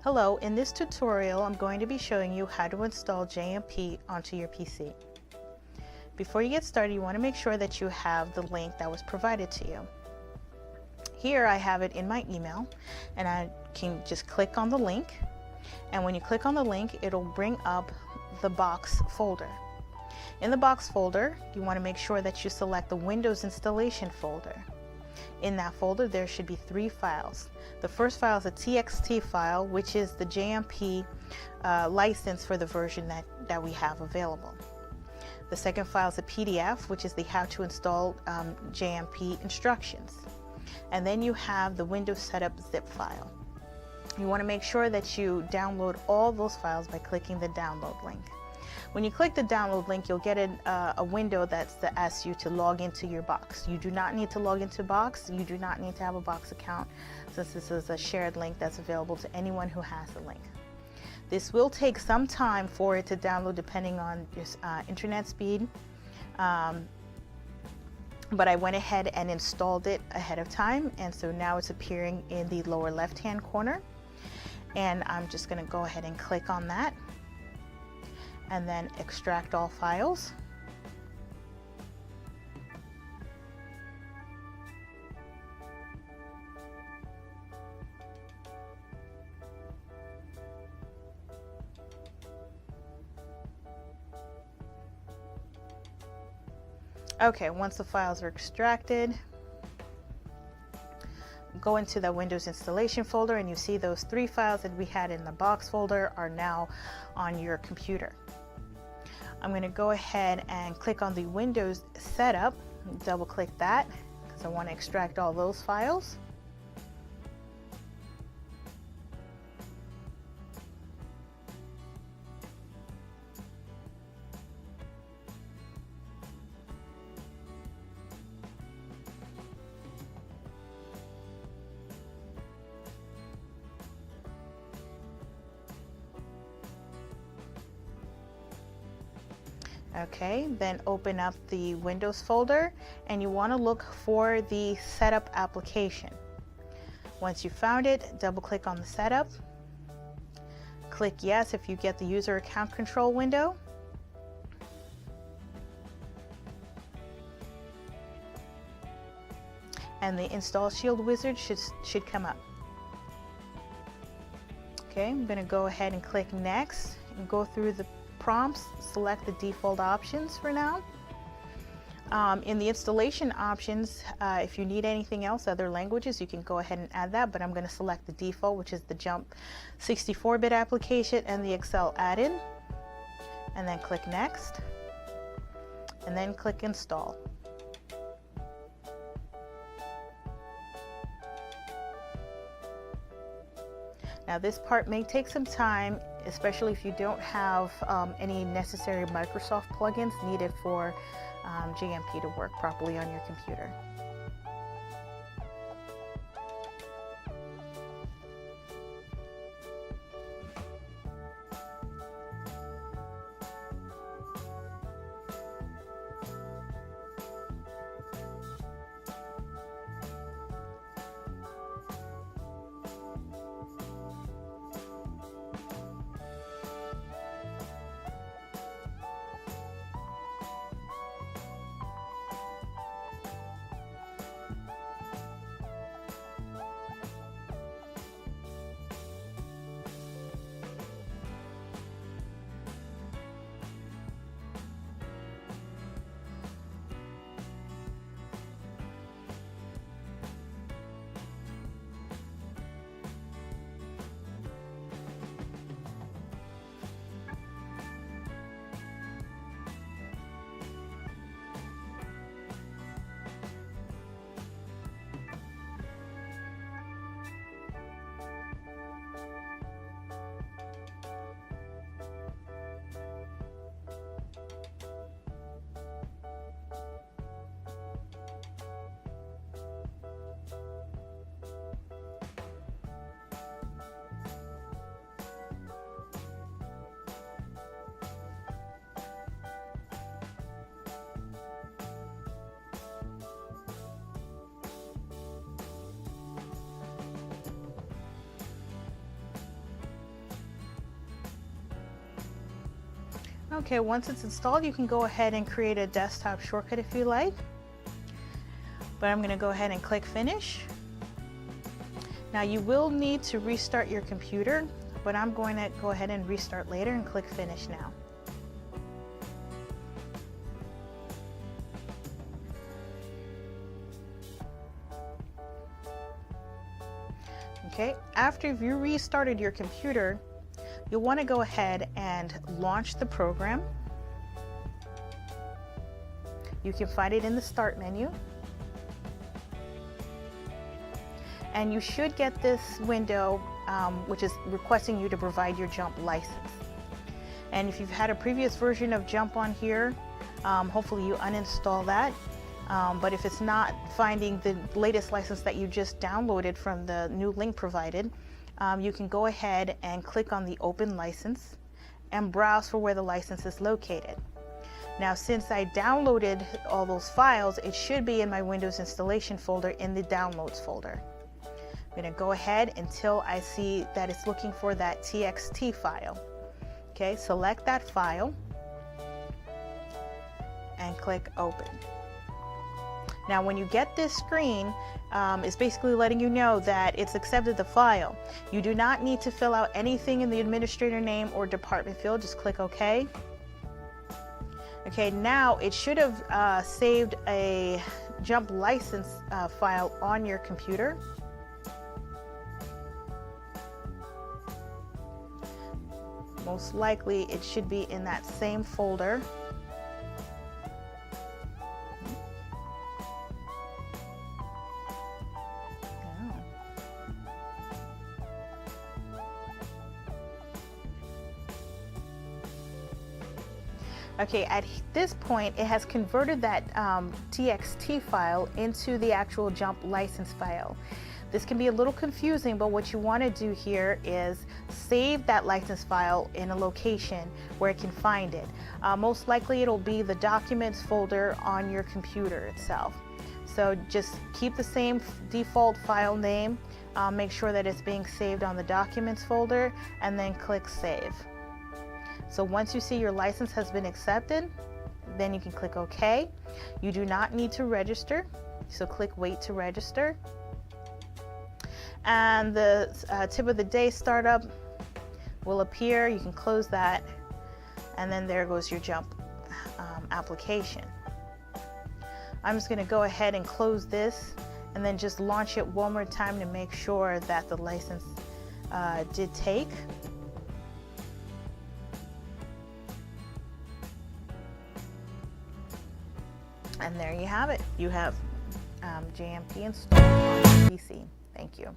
Hello, in this tutorial I'm going to be showing you how to install JMP onto your PC. Before you get started, you want to make sure that you have the link that was provided to you. Here I have it in my email, and I can just click on the link, and when you click on the link it'll bring up the box folder. In the box folder you want to make sure that you select the Windows installation folder. In that folder there should be 3 files. The first file is a TXT file, which is the JMP license for the version that we have available. The second file is a PDF, which is the how to install JMP instructions. And then you have the Windows setup zip file. You want to make sure that you download all those files by clicking the download link. When you click the download link, you'll get a window that asks you to log into your box. You do not need to log into Box. You do not need to have a Box account, since this is a shared link that's available to anyone who has the link. This will take some time for it to download depending on your internet speed, but I went ahead and installed it ahead of time, and so now it's appearing in the lower left hand corner, and I'm just going to go ahead and click on that and then extract all files. Okay, once the files are extracted, go into the Windows installation folder, and you see those 3 files that we had in the box folder are now on your computer. I'm going to go ahead and click on the Windows setup, double click that because I want to extract all those files. Okay, then open up the Windows folder, and you want to look for the setup application. Once you found it, double click on the setup, click yes if you get the user account control window, and the install shield wizard should come up. Okay, I'm going to go ahead and click next and go through the prompts, select the default options for now. In the installation options, if you need anything else, other languages, you can go ahead and add that, but I'm going to select the default, which is the Jump 64-bit application and the Excel add-in, and then click next, and then click install. Now this part may take some time, especially if you don't have any necessary Microsoft plugins needed for JMP to work properly on your computer. Okay, once it's installed, you can go ahead and create a desktop shortcut if you like. But I'm going to go ahead and click Finish. Now you will need to restart your computer, but I'm going to go ahead and restart later and click Finish now. Okay, after you restarted your computer, you'll want to go ahead and launch the program. You can find it in the Start menu. And you should get this window which is requesting you to provide your JMP license. And if you've had a previous version of JMP on here, hopefully you uninstall that. But if it's not finding the latest license that you just downloaded from the new link provided, you can go ahead and click on the Open License and browse for where the license is located. Now, since I downloaded all those files, it should be in my Windows installation folder in the Downloads folder. I'm going to go ahead until I see that it's looking for that TXT file. Okay, select that file and click Open. Now when you get this screen, it's basically letting you know that it's accepted the file. You do not need to fill out anything in the administrator name or department field, just click OK. Okay, now it should have saved a JMP license file on your computer. Most likely it should be in that same folder. Okay, at this point, it has converted that TXT file into the actual JMP license file. This can be a little confusing, but what you want to do here is save that license file in a location where it can find it. Most likely it'll be the Documents folder on your computer itself. So just keep the same default file name, make sure that it's being saved on the Documents folder, and then click Save. So once you see your license has been accepted, then you can click OK. You do not need to register, so click Wait to register. And the tip of the day startup will appear. You can close that, and then there goes your JMP application. I'm just going to go ahead and close this and then just launch it one more time to make sure that the license did take. And there you have it. You have JMP installed on your PC. Thank you.